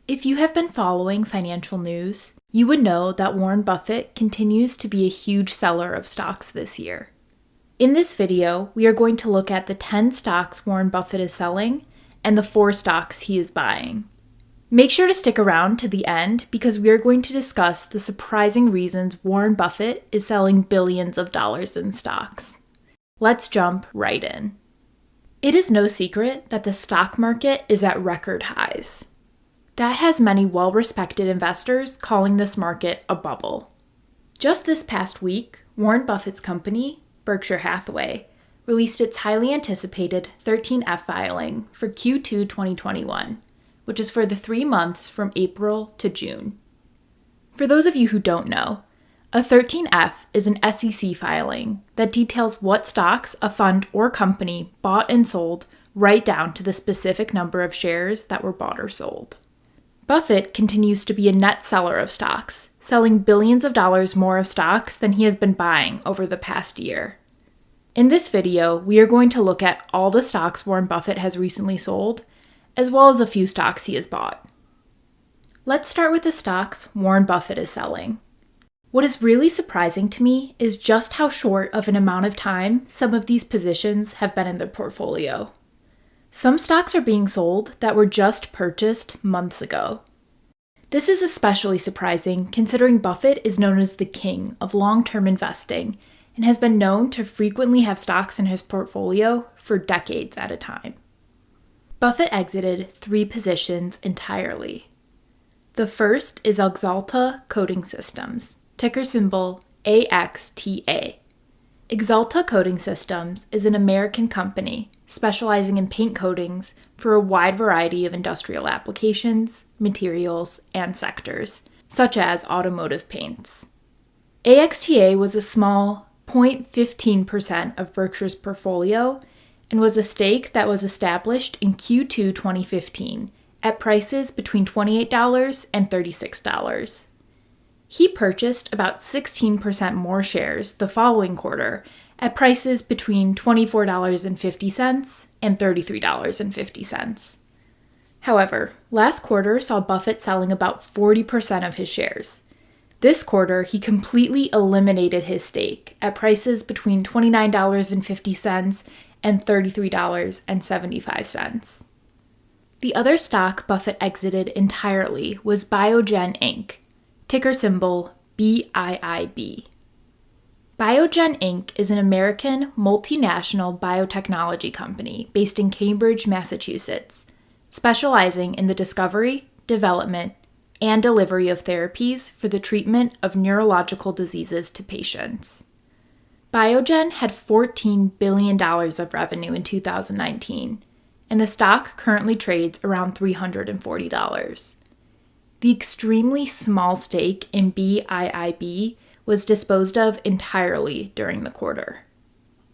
If you have been following financial news, you would know that Warren Buffett continues to be a huge seller of stocks this year. In this video, we are going to look at the 10 stocks Warren Buffett is selling and the 4 stocks he is buying. Make sure to stick around to the end because we are going to discuss the surprising reasons Warren Buffett is selling billions of dollars in stocks. Let's jump right in. It is no secret that the stock market is at record highs. That has many well-respected investors calling this market a bubble. Just this past week, Warren Buffett's company, Berkshire Hathaway, released its highly anticipated 13F filing for Q2 2021, which is for the 3 months from April to June. For those of you who don't know, a 13F is an SEC filing that details what stocks a fund or company bought and sold right down to the specific number of shares that were bought or sold. Buffett continues to be a net seller of stocks, selling billions of dollars more of stocks than he has been buying over the past year. In this video, we are going to look at all the stocks Warren Buffett has recently sold, as well as a few stocks he has bought. Let's start with the stocks Warren Buffett is selling. What is really surprising to me is just how short of an amount of time some of these positions have been in the portfolio. Some stocks are being sold that were just purchased months ago. This is especially surprising considering Buffett is known as the king of long-term investing and has been known to frequently have stocks in his portfolio for decades at a time. Buffett exited 3 positions entirely. The first is Axalta Coating Systems, ticker symbol AXTA. Axalta Coating Systems is an American company specializing in paint coatings for a wide variety of industrial applications, materials, and sectors, such as automotive paints. AXTA was a small 0.15% of Berkshire's portfolio and was a stake that was established in Q2 2015 at prices between $28 and $36. He purchased about 16% more shares the following quarter at prices between $24.50 and $33.50. However, last quarter saw Buffett selling about 40% of his shares. This quarter, he completely eliminated his stake at prices between $29.50 and $33.75. The other stock Buffett exited entirely was Biogen Inc., ticker symbol BIIB. Biogen Inc. is an American multinational biotechnology company based in Cambridge, Massachusetts, specializing in the discovery, development, and delivery of therapies for the treatment of neurological diseases to patients. Biogen had $14 billion of revenue in 2019, and the stock currently trades around $340. The extremely small stake in BIIB was disposed of entirely during the quarter.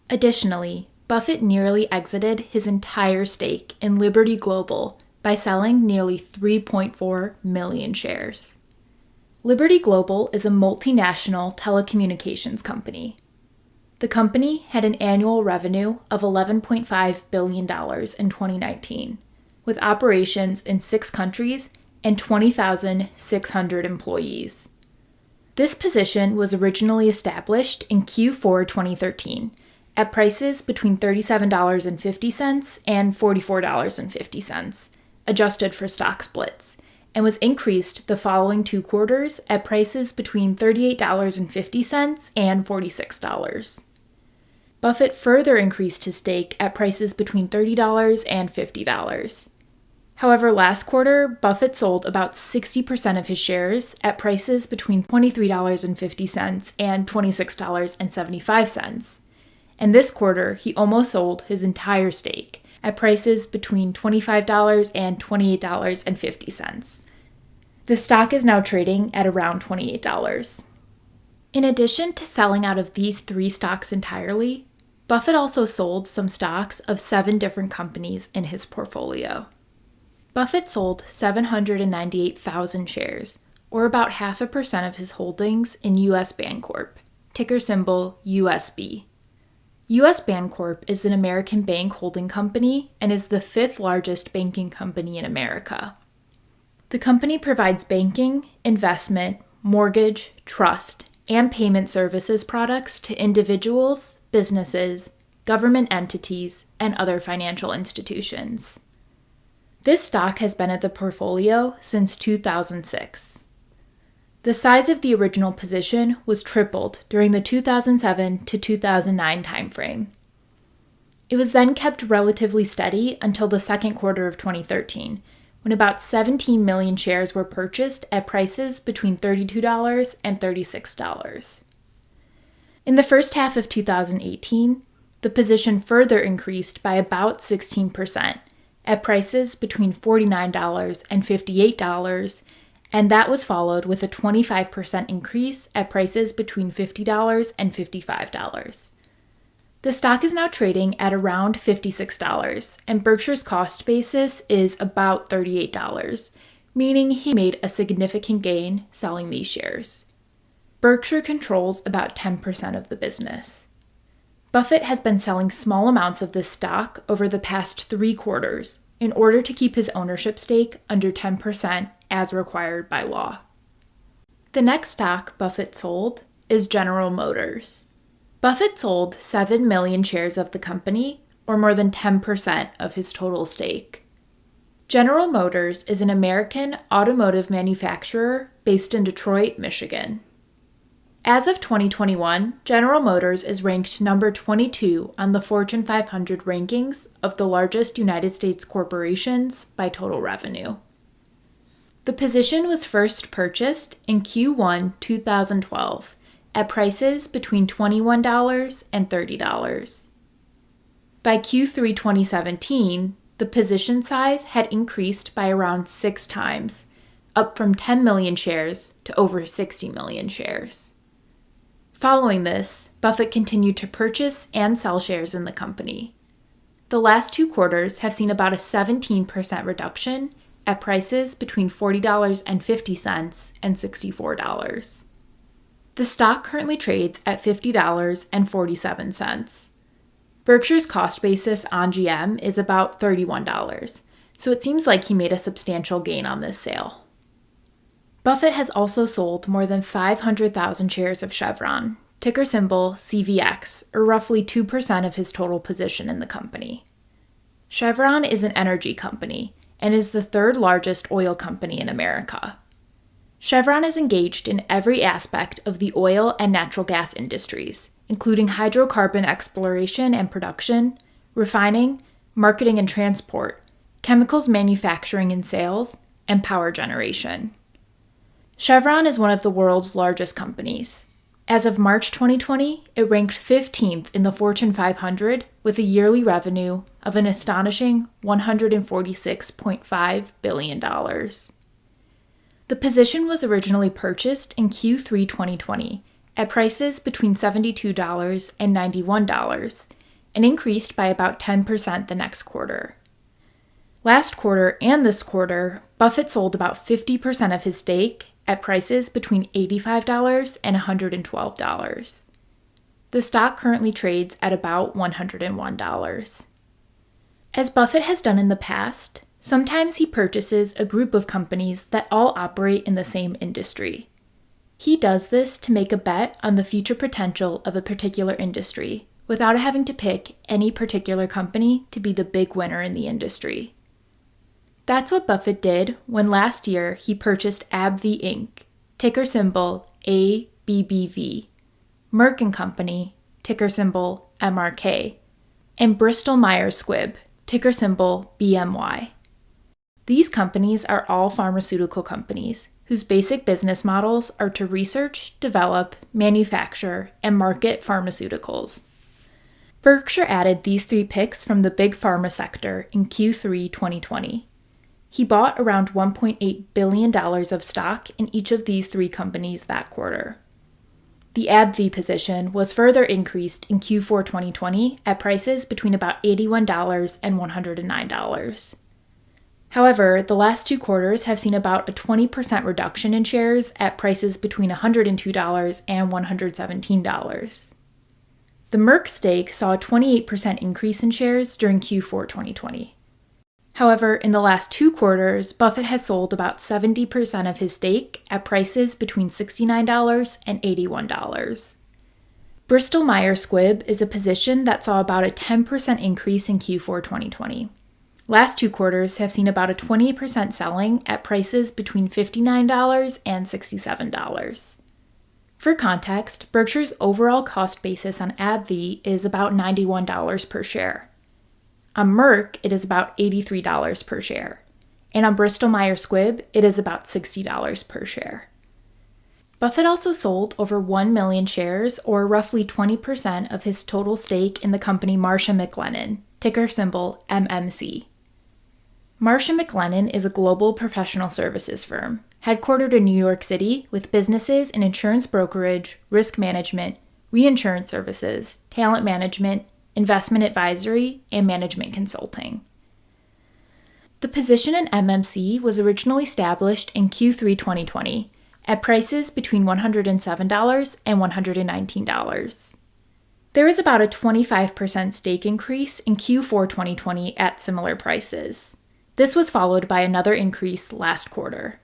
Additionally, Buffett nearly exited his entire stake in Liberty Global by selling nearly 3.4 million shares. Liberty Global is a multinational telecommunications company. The company had an annual revenue of $11.5 billion in 2019, with operations in 6 countries and 20,600 employees. This position was originally established in Q4 2013 at prices between $37.50 and $44.50, adjusted for stock splits, and was increased the following 2 quarters at prices between $38.50 and $46. Buffett further increased his stake at prices between $30 and $50. However, last quarter, Buffett sold about 60% of his shares at prices between $23.50 and $26.75. And this quarter, he almost sold his entire stake at prices between $25 and $28.50. The stock is now trading at around $28. In addition to selling out of these 3 stocks entirely, Buffett also sold some stocks of 7 different companies in his portfolio. Buffett sold 798,000 shares, or about 0.5% of his holdings in U.S. Bancorp, ticker symbol USB. U.S. Bancorp is an American bank holding company and is the 5th largest banking company in America. The company provides banking, investment, mortgage, trust, and payment services products to individuals, businesses, government entities, and other financial institutions. This stock has been at the portfolio since 2006. The size of the original position was tripled during the 2007 to 2009 timeframe. It was then kept relatively steady until the second quarter of 2013, when about 17 million shares were purchased at prices between $32 and $36. In the first half of 2018, the position further increased by about 16% at prices between $49 and $58, and that was followed with a 25% increase at prices between $50 and $55. The stock is now trading at around $56, and Berkshire's cost basis is about $38, meaning he made a significant gain selling these shares. Berkshire controls about 10% of the business. Buffett has been selling small amounts of this stock over the past 3 quarters in order to keep his ownership stake under 10% as required by law. The next stock Buffett sold is General Motors. Buffett sold 7 million shares of the company, or more than 10% of his total stake. General Motors is an American automotive manufacturer based in Detroit, Michigan. As of 2021, General Motors is ranked number 22 on the Fortune 500 rankings of the largest United States corporations by total revenue. The position was first purchased in Q1 2012 at prices between $21 and $30. By Q3 2017, the position size had increased by around 6 times, up from 10 million shares to over 60 million shares. Following this, Buffett continued to purchase and sell shares in the company. The last 2 quarters have seen about a 17% reduction at prices between $40.50 and $64. The stock currently trades at $50.47. Berkshire's cost basis on GM is about $31, so it seems like he made a substantial gain on this sale. Buffett has also sold more than 500,000 shares of Chevron, ticker symbol CVX, or roughly 2% of his total position in the company. Chevron is an energy company and is the 3rd largest oil company in America. Chevron is engaged in every aspect of the oil and natural gas industries, including hydrocarbon exploration and production, refining, marketing and transport, chemicals manufacturing and sales, and power generation. Chevron is one of the world's largest companies. As of March 2020, it ranked 15th in the Fortune 500 with a yearly revenue of an astonishing $146.5 billion. The position was originally purchased in Q3 2020 at prices between $72 and $91 and increased by about 10% the next quarter. Last quarter and this quarter, Buffett sold about 50% of his stake at prices between $85 and $112. The stock currently trades at about $101. As Buffett has done in the past, sometimes he purchases a group of companies that all operate in the same industry. He does this to make a bet on the future potential of a particular industry without having to pick any particular company to be the big winner in the industry. That's what Buffett did when last year he purchased AbbVie Inc., ticker symbol ABBV, Merck & Company, ticker symbol MRK, and Bristol Myers Squibb, ticker symbol BMY. These companies are all pharmaceutical companies whose basic business models are to research, develop, manufacture, and market pharmaceuticals. Berkshire added these 3 picks from the big pharma sector in Q3 2020. He bought around $1.8 billion of stock in each of these 3 companies that quarter. The AbbVie position was further increased in Q4 2020 at prices between about $81 and $109. However, the last 2 quarters have seen about a 20% reduction in shares at prices between $102 and $117. The Merck stake saw a 28% increase in shares during Q4 2020. However, in the last 2 quarters, Buffett has sold about 70% of his stake at prices between $69 and $81. Bristol Myers Squibb is a position that saw about a 10% increase in Q4 2020. Last 2 quarters have seen about a 20% selling at prices between $59 and $67. For context, Berkshire's overall cost basis on AbbVie is about $91 per share. On Merck, it is about $83 per share. And on Bristol Myers Squibb, it is about $60 per share. Buffett also sold over 1 million shares, or roughly 20% of his total stake in the company Marsh & McLennan, ticker symbol MMC. Marsh & McLennan is a global professional services firm, headquartered in New York City with businesses in insurance brokerage, risk management, reinsurance services, talent management, investment advisory, and management consulting. The position in MMC was originally established in Q3 2020 at prices between $107 and $119. There was about a 25% stake increase in Q4 2020 at similar prices. This was followed by another increase last quarter.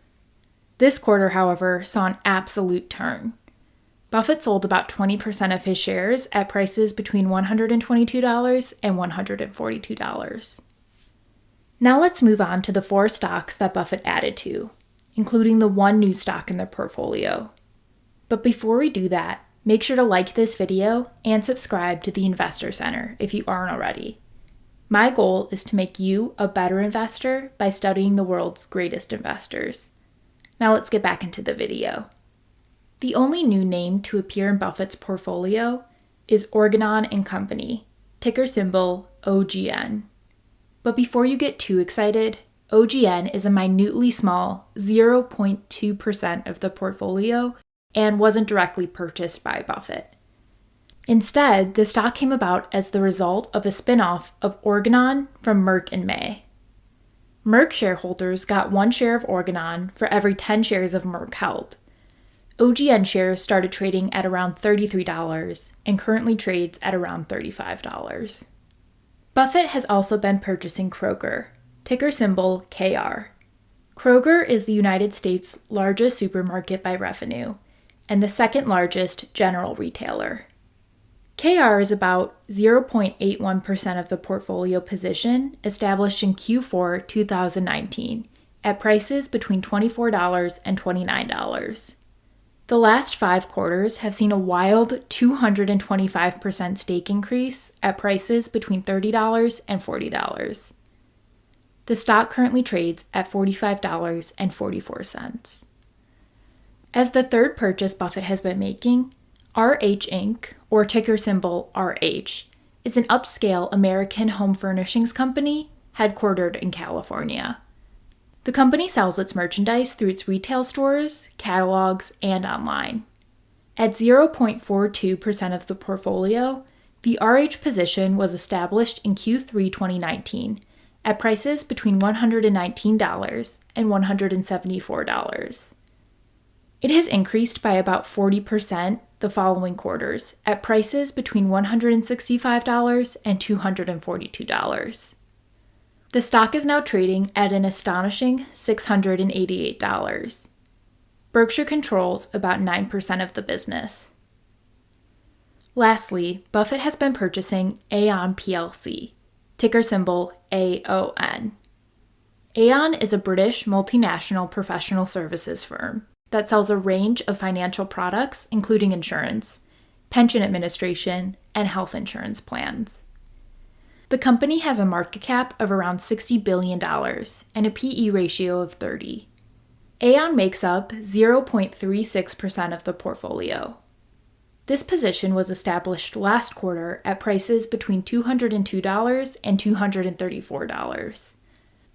This quarter, however, saw an absolute turn. Buffett sold about 20% of his shares at prices between $122 and $142. Now let's move on to the 4 stocks that Buffett added to, including the 1 new stock in their portfolio. But before we do that, make sure to like this video and subscribe to the Investor Center if you aren't already. My goal is to make you a better investor by studying the world's greatest investors. Now let's get back into the video. The only new name to appear in Buffett's portfolio is Organon and Company, ticker symbol OGN. But before you get too excited, OGN is a minutely small 0.2% of the portfolio and wasn't directly purchased by Buffett. Instead, the stock came about as the result of a spin-off of Organon from Merck in May. Merck shareholders got 1 share of Organon for every 10 shares of Merck held. OGN shares started trading at around $33 and currently trades at around $35. Buffett has also been purchasing Kroger, ticker symbol KR. Kroger is the United States' largest supermarket by revenue and the 2nd largest general retailer. KR is about 0.81% of the portfolio position established in Q4 2019 at prices between $24 and $29. The last 5 quarters have seen a wild 225% stake increase at prices between $30 and $40. The stock currently trades at $45.44. As the 3rd purchase Buffett has been making, RH Inc., or ticker symbol RH, is an upscale American home furnishings company headquartered in California. The company sells its merchandise through its retail stores, catalogs, and online. At 0.42% of the portfolio, the RH position was established in Q3 2019 at prices between $119 and $174. It has increased by about 40% the following quarters at prices between $165 and $242. The stock is now trading at an astonishing $688. Berkshire controls about 9% of the business. Lastly, Buffett has been purchasing Aon plc, ticker symbol AON. Aon is a British multinational professional services firm that sells a range of financial products, including insurance, pension administration, and health insurance plans. The company has a market cap of around $60 billion and a PE ratio of 30. Aon makes up 0.36% of the portfolio. This position was established last quarter at prices between $202 and $234.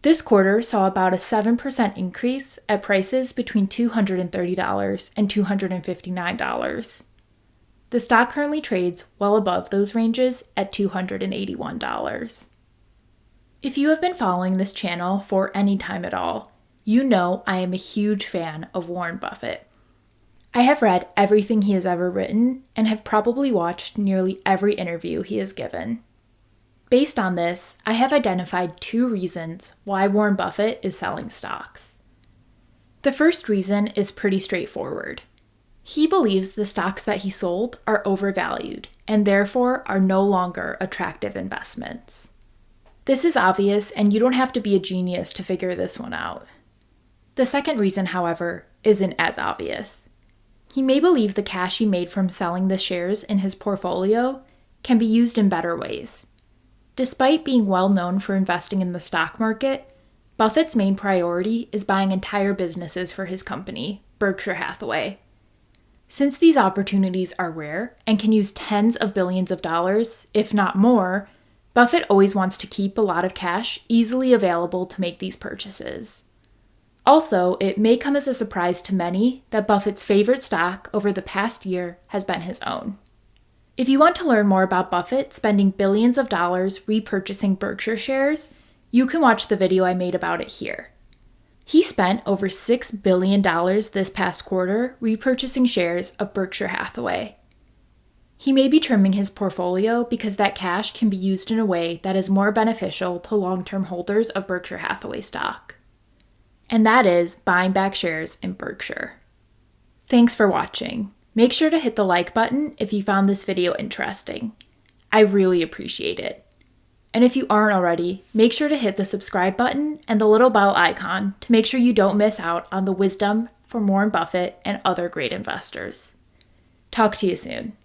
This quarter saw about a 7% increase at prices between $230 and $259. The stock currently trades well above those ranges at $281. If you have been following this channel for any time at all, you know I am a huge fan of Warren Buffett. I have read everything he has ever written and have probably watched nearly every interview he has given. Based on this, I have identified 2 reasons why Warren Buffett is selling stocks. The first reason is pretty straightforward. He believes the stocks that he sold are overvalued and therefore are no longer attractive investments. This is obvious, and you don't have to be a genius to figure this one out. The second reason, however, isn't as obvious. He may believe the cash he made from selling the shares in his portfolio can be used in better ways. Despite being well known for investing in the stock market, Buffett's main priority is buying entire businesses for his company, Berkshire Hathaway. Since these opportunities are rare and can use tens of billions of dollars, if not more, Buffett always wants to keep a lot of cash easily available to make these purchases. Also, it may come as a surprise to many that Buffett's favorite stock over the past year has been his own. If you want to learn more about Buffett spending billions of dollars repurchasing Berkshire shares, you can watch the video I made about it here. He spent over $6 billion this past quarter repurchasing shares of Berkshire Hathaway. He may be trimming his portfolio because that cash can be used in a way that is more beneficial to long-term holders of Berkshire Hathaway stock. And that is buying back shares in Berkshire. Thanks for watching. Make sure to hit the like button if you found this video interesting. I really appreciate it. And if you aren't already, make sure to hit the subscribe button and the little bell icon to make sure you don't miss out on the wisdom from Warren Buffett and other great investors. Talk to you soon.